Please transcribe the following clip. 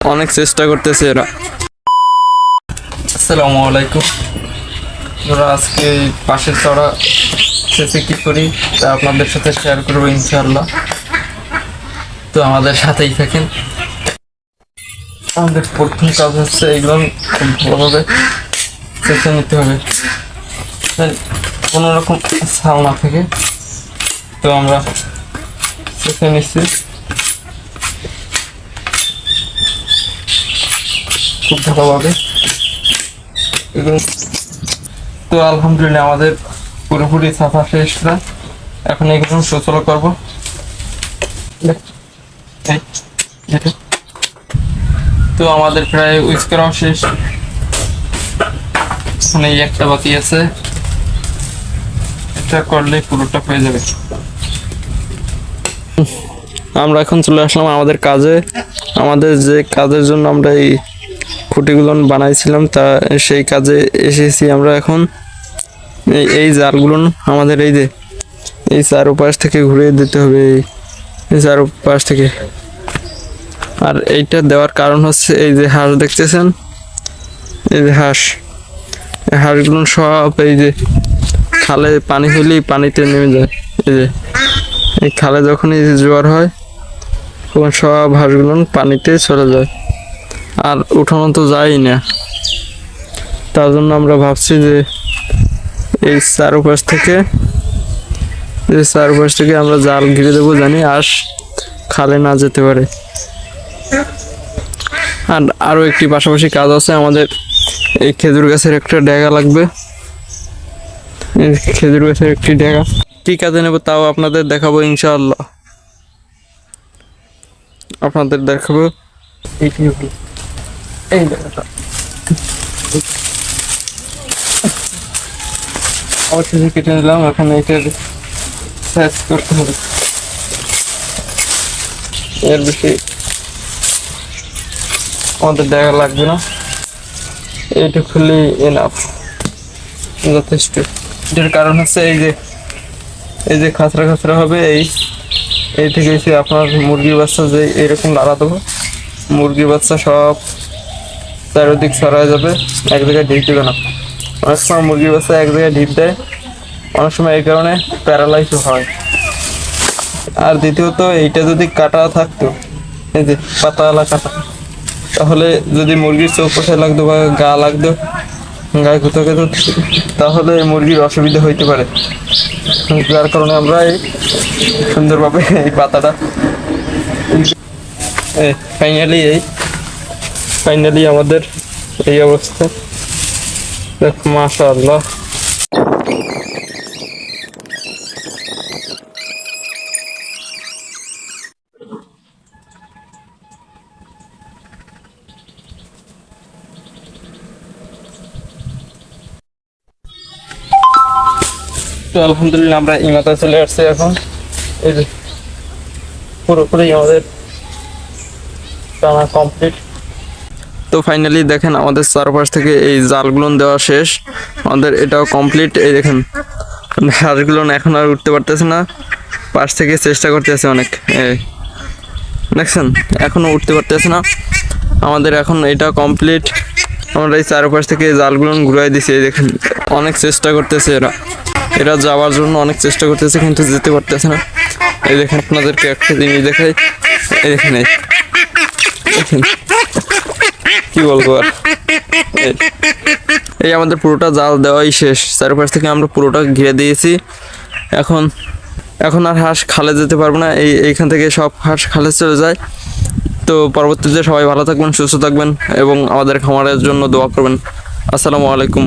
অনেক চেষ্টা করতেছে এরা। আসসালামু আলাইকুম। আমরা আজকে পাশের চড়া শেষে কি করি তা আপনাদের সাথে শেয়ার করবো ইনশাআল্লাহ। তো আমাদের সাথেই থাকেন। আমাদের প্রথম কাজ হচ্ছে এগুলো খুব ভালোভাবে চেঁচে নিতে হবে, কোনো রকম ছাল না থেকে। তো আমরা চেঁচে নিচ্ছি খুব ভালোভাবে। তো আলহামদুলিল্লাহ আমাদের পুরোপুরি সাফা শেষ না। এখন এগুলো শোচল করবো। তো আমাদের প্রায় উইচ করাও শেষ। এখন এই একটা বাকি আছে, এটা করলে পুরোটা হয়ে যাবে। আমরা এখন চলে আসলাম আমাদের কাজে। আমাদের যে কাজের জন্য আমরা এই খুঁটিগুলো বানাইছিলাম তা সেই কাজে এসেছি আমরা এখন। এই জালগুলো আমাদের এই চারোপাশ থেকে ঘুরিয়ে দিতে হবে, এই চারোপাশ থেকে। আর এইটা দেওয়ার কারণ হচ্ছে এই যে হাঁস দেখতেছেন, এই যে হাঁসগুলো সব এই যে খালে পানি হলেই পানিতে নেমে যায়। এই খালে যখনই জোয়ার হয় তখন সব হাঁসগুলো পানিতে চলে যায়, আর উঠানো তো যায়ই না। তার জন্য আমরা ভাবছি যে এই চারপাশ থেকে আমরা জাল ঘিরে দেবো, জানি হাঁস খালে না যেতে পারে। আর আরও একটি পাশাপাশি কাজ আছে আমাদের। এই খেজুর গাছের একটা ডেগা লাগবে, খেজুর গাছের একটি ডেগা। কি কাজে নেব তাও আপনাদের দেখাবো ইনশাআল্লাহ। আপনাদের দেখাবো এই ডেগাটা। অবশ্যই কেটে নিলাম। এখন এটার সাইজ করতে হবে, এর বেশি আমাদের দেখা লাগবে না। এইটা খুললে এনাফ, যথেষ্ট। এটার কারণ হচ্ছে এই যে খাঁচরা হবে, এই থেকে এসে আপনার মুরগির বাচ্চা যে এরকম লাড়া দেবো, মুরগির বাচ্চা সব চারিদিক ছড়ায় যাবে, এক জায়গায় ঢিপ দেবে না। অনেক সময় মুরগির বাচ্চা এক জায়গায় ঢিপ দেয়, অনেক সময় এই কারণে প্যারালাইজ হয়। আর দ্বিতীয়ত এইটা যদি কাটা থাকতো, এই যে পাতাওয়ালা কাটা, তাহলে যদি মুরগির চৌপাশে লাগতো বা গা লাগতো, গায়ে কোথাও কোথাও, তাহলে মুরগির অসুবিধা হইতে পারে। যার কারণে আমরা এই সুন্দরভাবে এই পাতাটা ফাইনালি আমাদের এই অবস্থা। দেখ মাশাআল্লাহ। তো আলহামদুলিল্লাহ আমরা ইমাতে চলে আসছি এখন। এই যে পুরোপুরি আমাদের টানা কমপ্লিট। তো ফাইনালি দেখেন আমাদের চারপাশ থেকে এই জালগুলো দেওয়া শেষ, আমাদের এটাও কমপ্লিট। এই দেখেন হাঁসগুলো এখন আর উঠতে পারতেছে না, পাশ থেকে চেষ্টা করতেছে অনেক, দেখছেন এখনো উঠতে পারতেছে না। আমাদের এখন এটা কমপ্লিট। আমরা এই চারপাশ থেকে জালগুলো ঘুরাই দিছি। এই দেখেন অনেক চেষ্টা করতেছে এরা যাওয়ার জন্য অনেক চেষ্টা করতেছে, কিন্তু যেতে পারতেছে না। এই দেখেন আপনাদেরকে একটা জিনিস দেখাই, এই দেখেন দেখেন কি বলবো আর। এই আমাদের পুরোটা জাল দেওয়াই শেষ, চারপাশ থেকে আমরা পুরোটা ঘিরে দিয়েছি। এখন আর হাঁস খালে যেতে পারবো না, এইখান থেকে সব হাঁস খালে চলে যায়। তো পরবর্তীতে সবাই ভালো থাকবেন, সুস্থ থাকবেন এবং আমাদের খামারের জন্য দোয়া করবেন। আসসালামু আলাইকুম।